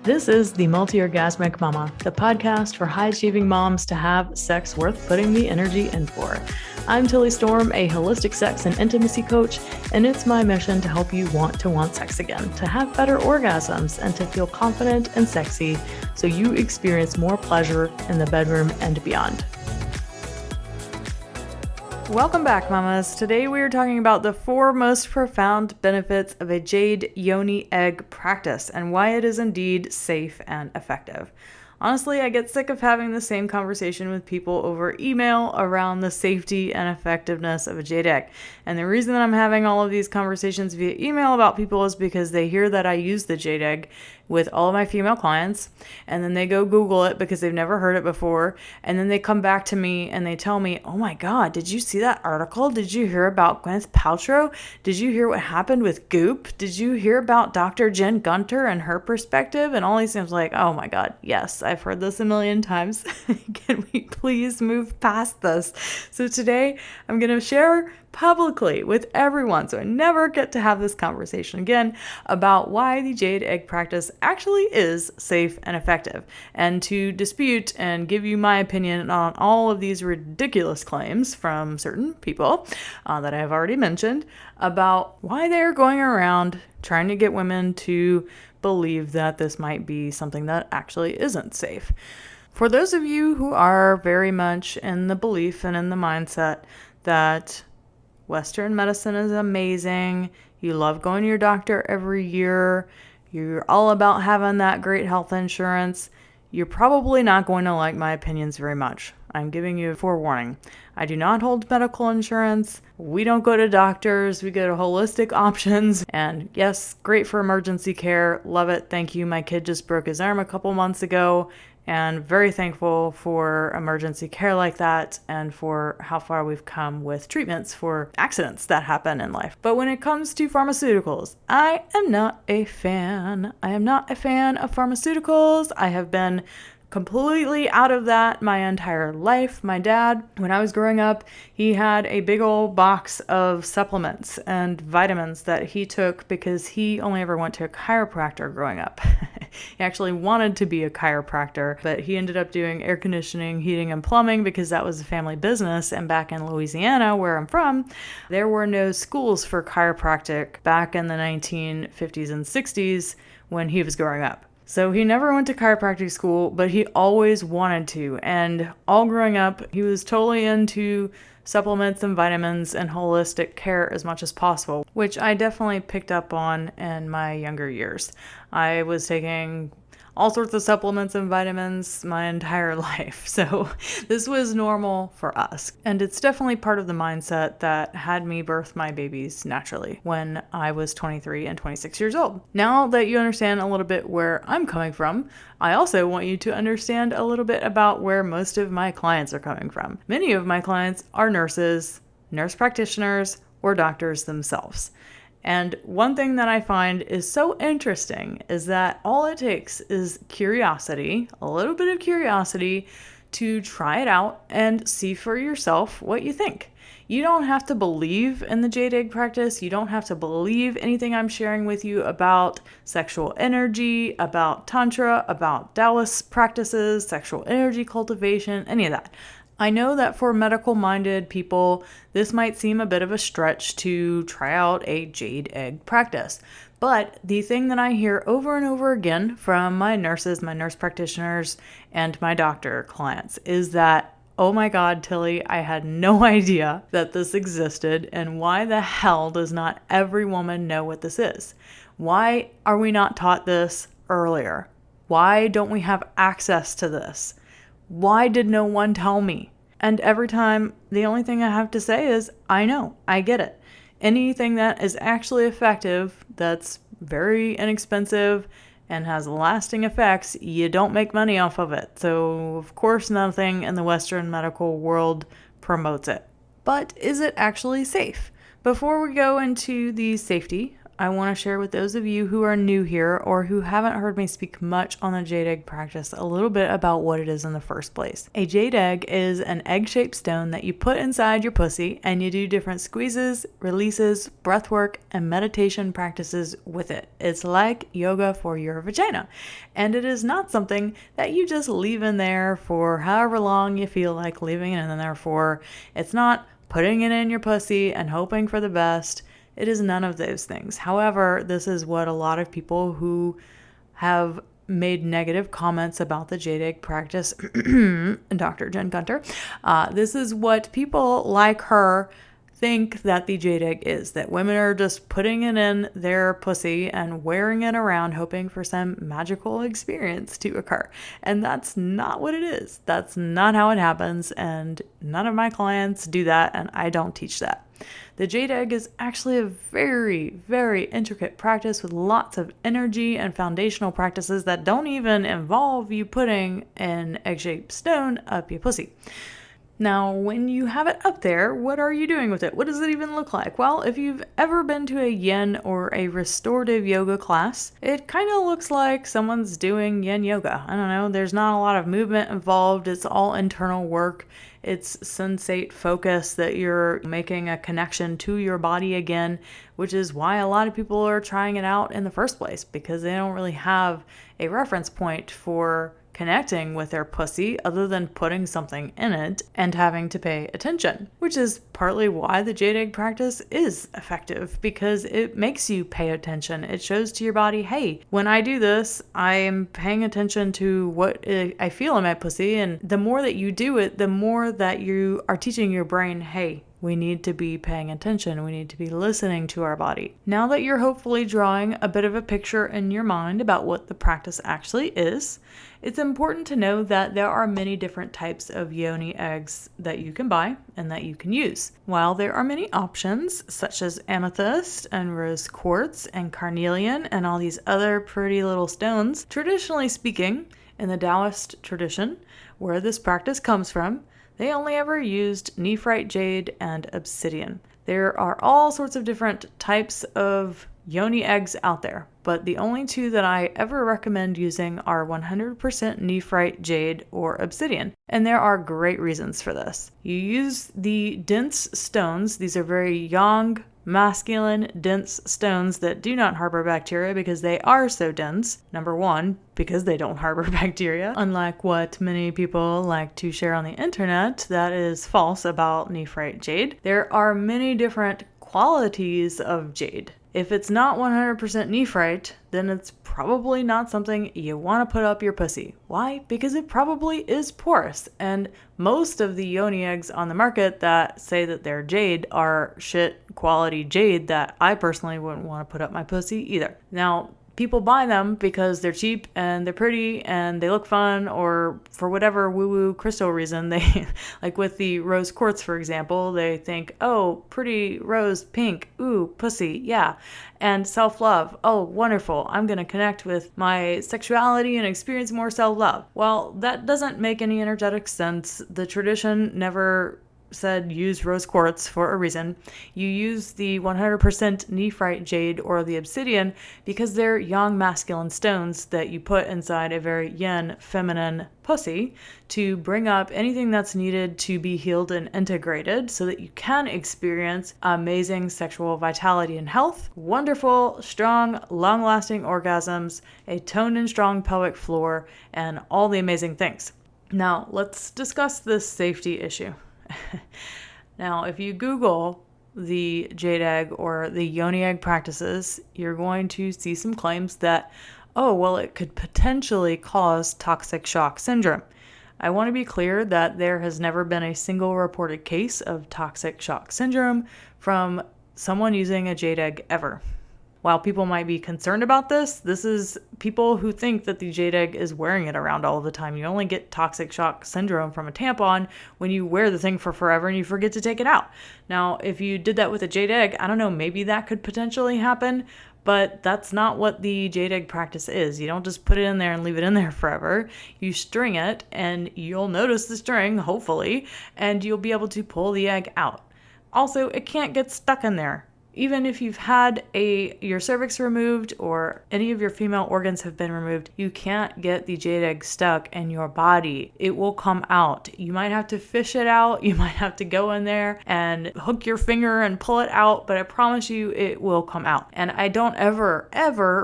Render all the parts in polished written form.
This is the Multi-Orgasmic Mama, the podcast for high-achieving moms to have sex worth putting the energy in for. I'm Tilly Storm, a holistic sex and intimacy coach, and it's my mission to help you want sex again, to have better orgasms, and to feel confident and sexy so you experience more pleasure in the bedroom and beyond. Welcome back, mamas. Today we are talking about the 4 most profound benefits of a Jade Yoni Egg practice and why it is indeed safe and effective. Honestly, I get sick of having the same conversation with people over email around the safety and effectiveness of a Jade Egg. And the reason that I'm having all of these conversations via email about people is because they hear that I use the Jade Egg with all of my female clients, and then they go Google it because they've never heard it before, and then they come back to me and they tell me, oh my God, did you see that article? Did you hear about Gwyneth Paltrow? Did you hear what happened with Goop? Did you hear about Dr. Jen Gunter and her perspective? And all these things like, oh my God, yes, I've heard this a million times. Can we please move past this? So today I'm going to share publicly with everyone, so I never get to have this conversation again, about why the Jade Egg practice actually is safe and effective, and to dispute and give you my opinion on all of these ridiculous claims from certain people that I have already mentioned about why they are going around trying to get women to believe that this might be something that actually isn't safe. For those of you who are very much in the belief and in the mindset that Western medicine is amazing, you love going to your doctor every year, you're all about having that great health insurance, you're probably not going to like my opinions very much. I'm giving you a forewarning. I do not hold medical insurance. We don't go to doctors. We go to holistic options. And yes, great for emergency care. Love it. Thank you. My kid just broke his arm a couple months ago, and very thankful for emergency care like that and for how far we've come with treatments for accidents that happen in life. But when it comes to pharmaceuticals, I am not a fan. I am not a fan of pharmaceuticals. I have been completely out of that my entire life. My dad, when I was growing up, he had a big old box of supplements and vitamins that he took because he only ever went to a chiropractor growing up. He actually wanted to be a chiropractor, but he ended up doing air conditioning, heating, and plumbing because that was a family business. And back in Louisiana, where I'm from, there were no schools for chiropractic back in the 1950s and 60s when he was growing up. So he never went to chiropractic school, but he always wanted to. And all growing up, he was totally into supplements and vitamins and holistic care as much as possible, which I definitely picked up on in my younger years. I was taking all sorts of supplements and vitamins my entire life. So this was normal for us. And it's definitely part of the mindset that had me birth my babies naturally when I was 23 and 26 years old. Now that you understand a little bit where I'm coming from, I also want you to understand a little bit about where most of my clients are coming from. Many of my clients are nurses, nurse practitioners, or doctors themselves. And one thing that I find is so interesting is that all it takes is curiosity, a little bit of curiosity, to try it out and see for yourself what you think. You don't have to believe in the Jade Egg practice. You don't have to believe anything I'm sharing with you about sexual energy, about tantra, about Taoist practices, sexual energy cultivation, any of that. I know that for medical-minded people, this might seem a bit of a stretch to try out a Jade Egg practice. But the thing that I hear over and over again from my nurses, my nurse practitioners, and my doctor clients is that, oh my God, Tilly, I had no idea that this existed, and why the hell does not every woman know what this is? Why are we not taught this earlier? Why don't we have access to this? Why did no one tell me? And every time, the only thing I have to say is, I know, I get it. Anything that is actually effective, that's very inexpensive, and has lasting effects, you don't make money off of it. So, of course, nothing in the Western medical world promotes it. But is it actually safe? Before we go into the safety I want to share with those of you who are new here or who haven't heard me speak much on the Jade Egg practice a little bit about what it is in the first place. A Jade Egg is an egg-shaped stone that you put inside your pussy and you do different squeezes, releases, breath work, and meditation practices with it. It's like yoga for your vagina. And it is not something that you just leave in there for however long you feel like leaving it in there for. It's not putting it in your pussy and hoping for the best. It is none of those things. However, this is what a lot of people who have made negative comments about the Jade Egg practice, Dr. Jen Gunter, this is what people like her think that the Jade Egg is, that women are just putting it in their pussy and wearing it around hoping for some magical experience to occur. And that's not what it is. That's not how it happens, and none of my clients do that, and I don't teach that. The Jade Egg is actually a very, very intricate practice with lots of energy and foundational practices that don't even involve you putting an egg-shaped stone up your pussy. Now, when you have it up there, what are you doing with it? What does it even look like? Well, if you've ever been to a yin or a restorative yoga class, it kind of looks like someone's doing yin yoga. I don't know, there's not a lot of movement involved. It's all internal work. It's sensate focus, that you're making a connection to your body again, which is why a lot of people are trying it out in the first place, because they don't really have a reference point for connecting with their pussy other than putting something in it and having to pay attention, which is partly why the Jade Egg practice is effective, because it makes you pay attention. It shows to your body, hey, when I do this, I am paying attention to what I feel in my pussy. And the more that you do it, the more that you are teaching your brain, hey, we need to be paying attention. We need to be listening to our body. Now that you're hopefully drawing a bit of a picture in your mind about what the practice actually is, it's important to know that there are many different types of yoni eggs that you can buy and that you can use. While there are many options, such as amethyst and rose quartz and carnelian and all these other pretty little stones, traditionally speaking, in the Taoist tradition, where this practice comes from, they only ever used nephrite jade and obsidian. There are all sorts of different types of yoni eggs out there, but the only two that I ever recommend using are 100% nephrite jade or obsidian. And there are great reasons for this. You use the dense stones. These are very young, masculine, dense stones that do not harbor bacteria because they are so dense. Number one, because they don't harbor bacteria. Unlike what many people like to share on the internet, that is false about nephrite jade. There are many different qualities of jade. If it's not 100% nephrite, then it's probably not something you want to put up your pussy. Why? Because it probably is porous, and most of the yoni eggs on the market that say that they're jade are shit quality jade that I personally wouldn't want to put up my pussy either. Now, people buy them because they're cheap and they're pretty and they look fun, or for whatever woo-woo crystal reason, they, like with the rose quartz, for example, they think, oh, pretty rose pink, ooh, pussy, yeah. And self-love, oh, wonderful, I'm going to connect with my sexuality and experience more self-love. Well, that doesn't make any energetic sense. The tradition never said use rose quartz for a reason. You use the 100% nephrite jade or the obsidian because they're young masculine stones that you put inside a very yin feminine pussy to bring up anything that's needed to be healed and integrated so that you can experience amazing sexual vitality and health, wonderful, strong, long-lasting orgasms, a toned and strong pelvic floor, and all the amazing things. Now, let's discuss this safety issue. Now, if you Google the Jade Egg or the yoni egg practices, you're going to see some claims that, oh, well, it could potentially cause toxic shock syndrome. I want to be clear that there has never been a single reported case of toxic shock syndrome from someone using a Jade Egg ever. While people might be concerned about this is people who think that the Jade Egg is wearing it around all the time. You only get toxic shock syndrome from a tampon when you wear the thing for forever and you forget to take it out. Now, if you did that with a Jade Egg, I don't know, maybe that could potentially happen, but that's not what the Jade Egg practice is. You don't just put it in there and leave it in there forever. You string it and you'll notice the string, hopefully, and you'll be able to pull the egg out. Also, it can't get stuck in there. Even if you've had your cervix removed or any of your female organs have been removed, you can't get the jade egg stuck in your body. It will come out. You might have to fish it out. You might have to go in there and hook your finger and pull it out, but I promise you it will come out. And I don't ever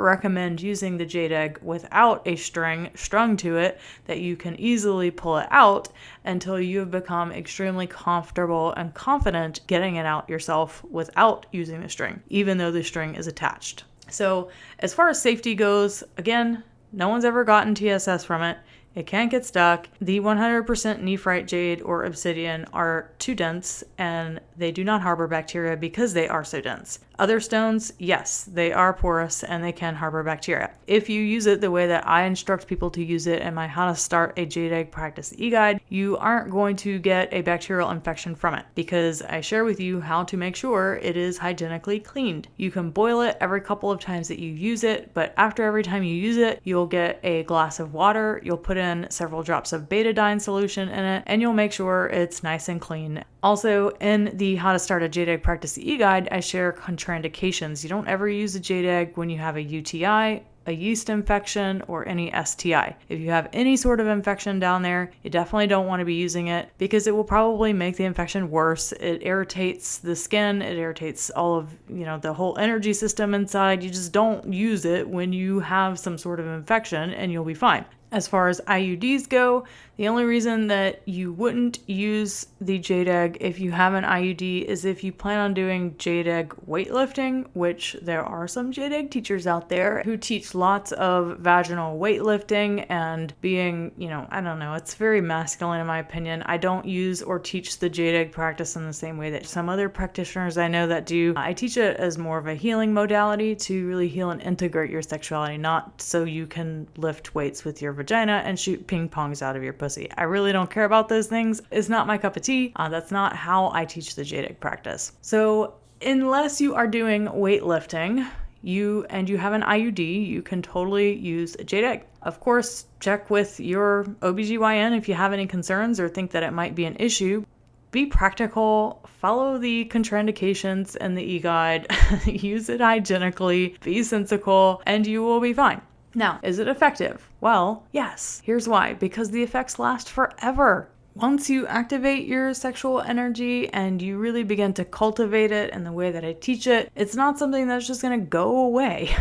recommend using the jade egg without a string strung to it that you can easily pull it out until you have become extremely comfortable and confident getting it out yourself without using the string, even though the string is attached. So as far as safety goes, again, no one's ever gotten TSS from it. It can't get stuck. The 100% nephrite jade or obsidian are too dense and they do not harbor bacteria because they are so dense. Other stones, yes, they are porous and they can harbor bacteria. If you use it the way that I instruct people to use it in my How to Start a Jade Egg Practice e-guide, you aren't going to get a bacterial infection from it because I share with you how to make sure it is hygienically cleaned. You can boil it every couple of times that you use it, but after every time you use it, you'll get a glass of water, you'll put in several drops of betadine solution in it, and you'll make sure it's nice and clean. Also, in the How to Start a Jade Egg Practice e-guide, I share contraindications. You don't ever use a jade egg when you have a UTI, a yeast infection, or any STI. If you have any sort of infection down there, you definitely don't want to be using it because it will probably make the infection worse. It irritates the skin, it irritates all of, the whole energy system inside. You just don't use it when you have some sort of infection and you'll be fine. As far as IUDs go, the only reason that you wouldn't use the jade egg if you have an IUD is if you plan on doing jade egg weightlifting, which there are some jade egg teachers out there who teach lots of vaginal weightlifting and being, I don't know, it's very masculine in my opinion. I don't use or teach the jade egg practice in the same way that some other practitioners I know that do. I teach it as more of a healing modality to really heal and integrate your sexuality, not so you can lift weights with your vagina and shoot ping pongs out of your pussy. I really don't care about those things. It's not my cup of tea. That's not how I teach the Jade Egg practice. So unless you are doing weightlifting, you have an IUD, you can totally use a Jade Egg. Of course, check with your OBGYN if you have any concerns or think that it might be an issue. Be practical, follow the contraindications in the e-guide, use it hygienically, be sensical, and you will be fine. Now, is it effective? Well, yes. Here's why. Because the effects last forever. Once you activate your sexual energy and you really begin to cultivate it in the way that I teach it, it's not something that's just going to go away.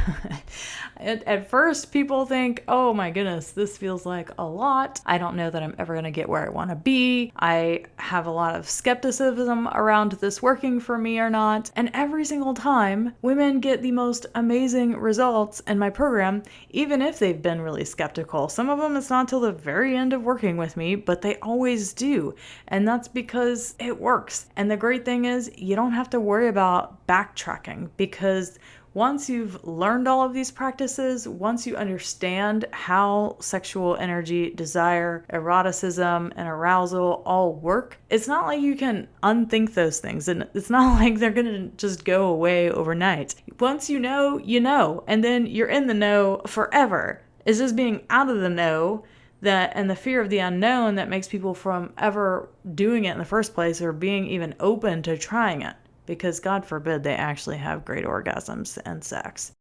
At first, people think, oh my goodness, this feels like a lot. I don't know that I'm ever going to get where I want to be. I have a lot of skepticism around this working for me or not. And every single time, women get the most amazing results in my program, even if they've been really skeptical. Some of them, it's not till the very end of working with me, but they always do. And that's because it works. And the great thing is you don't have to worry about backtracking because once you've learned all of these practices, once you understand how sexual energy, desire, eroticism, and arousal all work, it's not like you can unthink those things. And it's not like they're going to just go away overnight. Once you know, and then you're in the know forever. It's just being out of the know and the fear of the unknown that makes people from ever doing it in the first place or being even open to trying it. Because God forbid they actually have great orgasms and sex.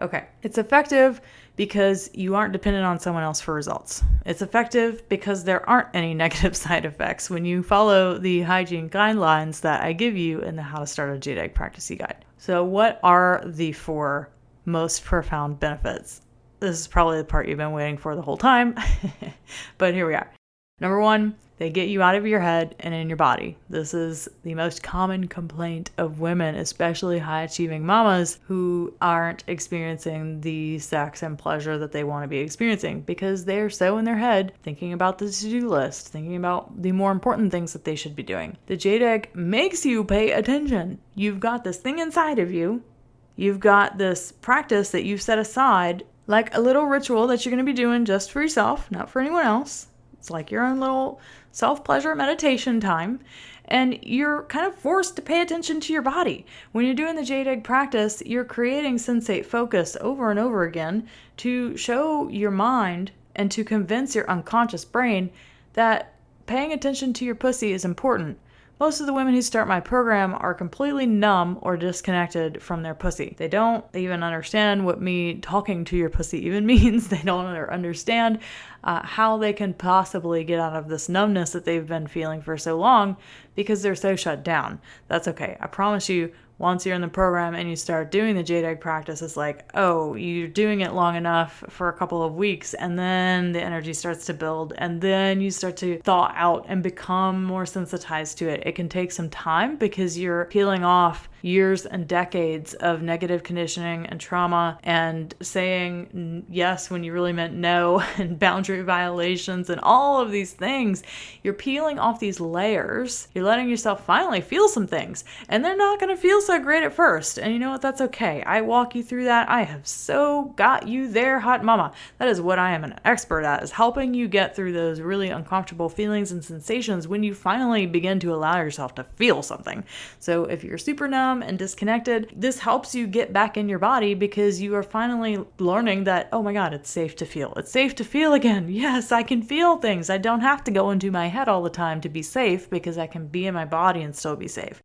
Okay, it's effective because you aren't dependent on someone else for results. It's effective because there aren't any negative side effects when you follow the hygiene guidelines that I give you in the How to Start a Jade Egg Practice guide. So what are the 4 most profound benefits? This is probably the part you've been waiting for the whole time, but here we are. Number 1, they get you out of your head and in your body. This is the most common complaint of women, especially high-achieving mamas who aren't experiencing the sex and pleasure that they want to be experiencing because they're so in their head thinking about the to-do list, thinking about the more important things that they should be doing. The Jade Egg makes you pay attention. You've got this thing inside of you. You've got this practice that you've set aside, like a little ritual that you're going to be doing just for yourself, not for anyone else. It's like your own little self-pleasure meditation time, and you're kind of forced to pay attention to your body. When you're doing the Jade Egg practice, you're creating sensate focus over and over again to show your mind and to convince your unconscious brain that paying attention to your pussy is important. Most of the women who start my program are completely numb or disconnected from their pussy. They don't even understand what me talking to your pussy even means. They don't understand how they can possibly get out of this numbness that they've been feeling for so long because they're so shut down. That's okay. I promise you, once you're in the program and you start doing the Jade Egg practice, it's like, oh, you're doing it long enough for a couple of weeks, and then the energy starts to build, and then you start to thaw out and become more sensitized to it. It can take some time because you're peeling off years and decades of negative conditioning and trauma and saying yes when you really meant no, and boundary violations and all of these things. You're peeling off these layers. You're letting yourself finally feel some things, and they're not going to feel so great at first. And you know what? That's okay. I walk you through that. I have so got you there, hot mama. That is what I am an expert at, is helping you get through those really uncomfortable feelings and sensations when you finally begin to allow yourself to feel something. So if you're super numb and disconnected, this helps you get back in your body because you are finally learning that, oh my God, it's safe to feel. It's safe to feel again. Yes, I can feel things. I don't have to go into my head all the time to be safe because I can be in my body and still be safe.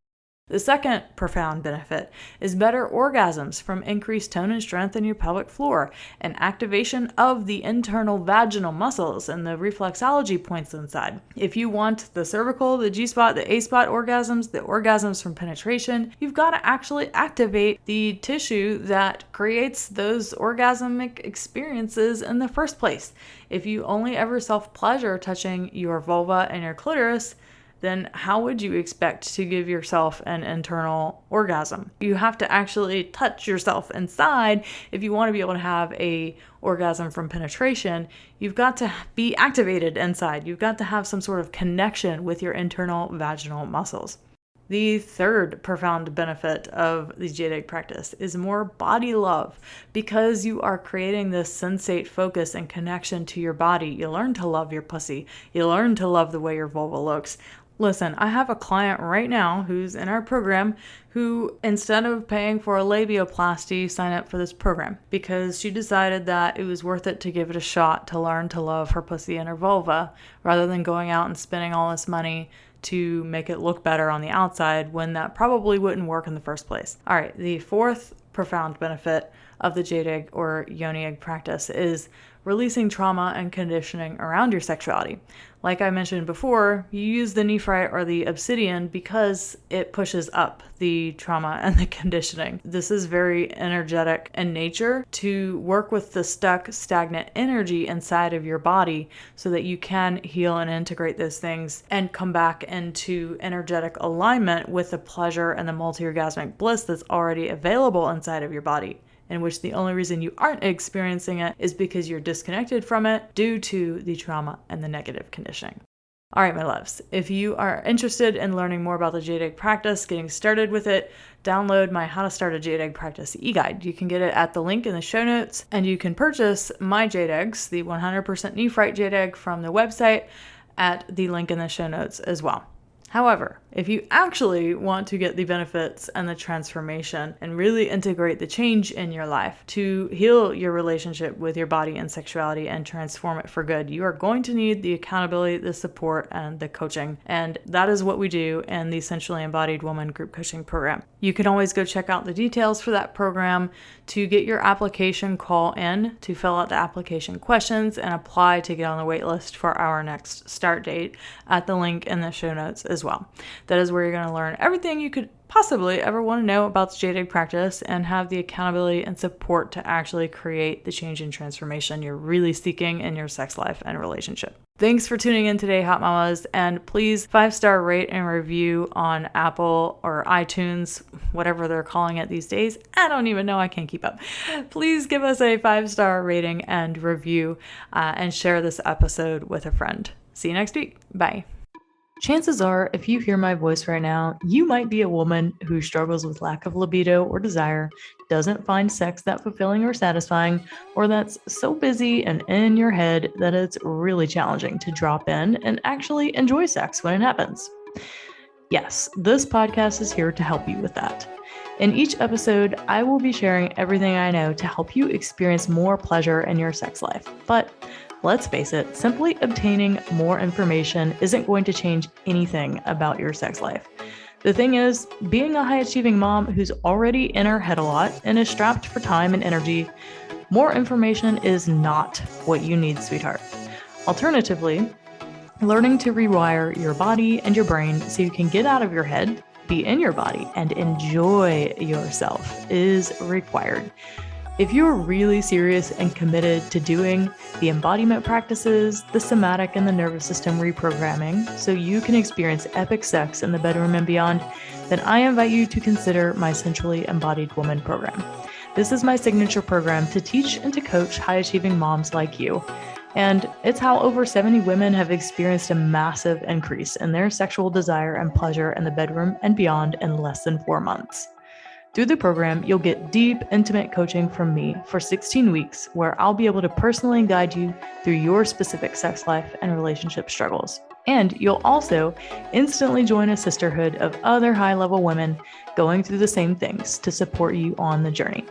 The second profound benefit is better orgasms from increased tone and strength in your pelvic floor and activation of the internal vaginal muscles and the reflexology points inside. If you want the cervical, the G-spot, the A-spot orgasms, the orgasms from penetration, you've got to actually activate the tissue that creates those orgasmic experiences in the first place. If you only ever self-pleasure touching your vulva and your clitoris, then how would you expect to give yourself an internal orgasm? You have to actually touch yourself inside if you want to be able to have a orgasm from penetration. You've got to be activated inside. You've got to have some sort of connection with your internal vaginal muscles. The third profound benefit of the Jade Egg practice is more body love. Because you are creating this sensate focus and connection to your body, you learn to love your pussy. You learn to love the way your vulva looks. Listen, I have a client right now who's in our program who, instead of paying for a labioplasty, signed up for this program because she decided that it was worth it to give it a shot to learn to love her pussy and her vulva rather than going out and spending all this money to make it look better on the outside when that probably wouldn't work in the first place. All right, the fourth profound benefit of the Jade Egg or yoni egg practice is releasing trauma and conditioning around your sexuality. Like I mentioned before, you use the nephrite or the obsidian because it pushes up the trauma and the conditioning. This is very energetic in nature to work with the stuck, stagnant energy inside of your body so that you can heal and integrate those things and come back into energetic alignment with the pleasure and the multi-orgasmic bliss that's already available inside of your body, in which the only reason you aren't experiencing it is because you're disconnected from it due to the trauma and the negative conditioning. All right, my loves, if you are interested in learning more about the Jade Egg practice, getting started with it, download my How to Start a Jade Egg Practice e-guide. You can get it at the link in the show notes, and you can purchase my Jade Eggs, the 100% nephrite Jade Egg, from the website at the link in the show notes as well. However, if you actually want to get the benefits and the transformation and really integrate the change in your life to heal your relationship with your body and sexuality and transform it for good, you are going to need the accountability, the support, and the coaching. And that is what we do in the Essentially Embodied Woman Group Coaching Program. You can always go check out the details for that program to get your application call in, to fill out the application questions and apply to get on the wait list for our next start date at the link in the show notes as well. That is where you're going to learn everything you could possibly ever want to know about the Jade Egg practice and have the accountability and support to actually create the change and transformation you're really seeking in your sex life and relationship. Thanks for tuning in today, Hot Mamas, and please 5-star rate and review on Apple or iTunes, whatever they're calling it these days. I don't even know, I can't keep up. Please give us a 5-star rating and review and share this episode with a friend. See you next week. Bye. Chances are, if you hear my voice right now, you might be a woman who struggles with lack of libido or desire, doesn't find sex that fulfilling or satisfying, or that's so busy and in your head that it's really challenging to drop in and actually enjoy sex when it happens. Yes, this podcast is here to help you with that. In each episode, I will be sharing everything I know to help you experience more pleasure in your sex life. But Let's face it, simply obtaining more information isn't going to change anything about your sex life. The thing is, being a high-achieving mom who's already in her head a lot and is strapped for time and energy, more information is not what you need, sweetheart. Alternatively, learning to rewire your body and your brain so you can get out of your head, be in your body, and enjoy yourself is required. If you're really serious and committed to doing the embodiment practices, the somatic and the nervous system reprogramming, so you can experience epic sex in the bedroom and beyond, then I invite you to consider my Sensually Embodied Woman program. This is my signature program to teach and to coach high-achieving moms like you. And it's how over 70 women have experienced a massive increase in their sexual desire and pleasure in the bedroom and beyond in less than 4 months. Through the program, you'll get deep, intimate coaching from me for 16 weeks, where I'll be able to personally guide you through your specific sex life and relationship struggles. And you'll also instantly join a sisterhood of other high-level women going through the same things to support you on the journey.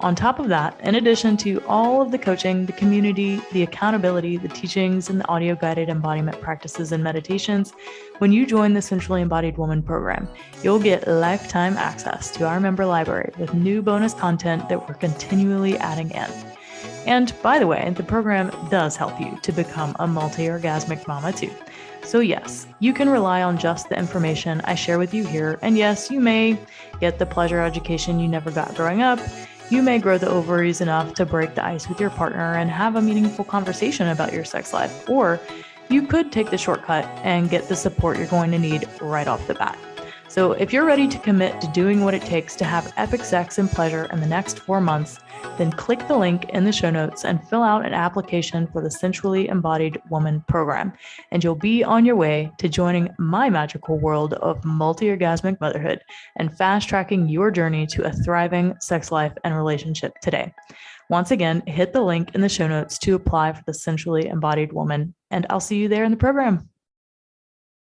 On top of that, in addition to all of the coaching, the community, the accountability, the teachings, and the audio-guided embodiment practices and meditations, when you join the Sensually Embodied Woman program, you'll get lifetime access to our member library with new bonus content that we're continually adding in. And by the way, the program does help you to become a multi-orgasmic mama too. So yes, you can rely on just the information I share with you here, and yes, you may get the pleasure education you never got growing up. You may grow the ovaries enough to break the ice with your partner and have a meaningful conversation about your sex life, or you could take the shortcut and get the support you're going to need right off the bat. So if you're ready to commit to doing what it takes to have epic sex and pleasure in the next 4 months, then click the link in the show notes and fill out an application for the Sensually Embodied Woman program, and you'll be on your way to joining my magical world of multi-orgasmic motherhood and fast-tracking your journey to a thriving sex life and relationship today. Once again, hit the link in the show notes to apply for the Sensually Embodied Woman, and I'll see you there in the program.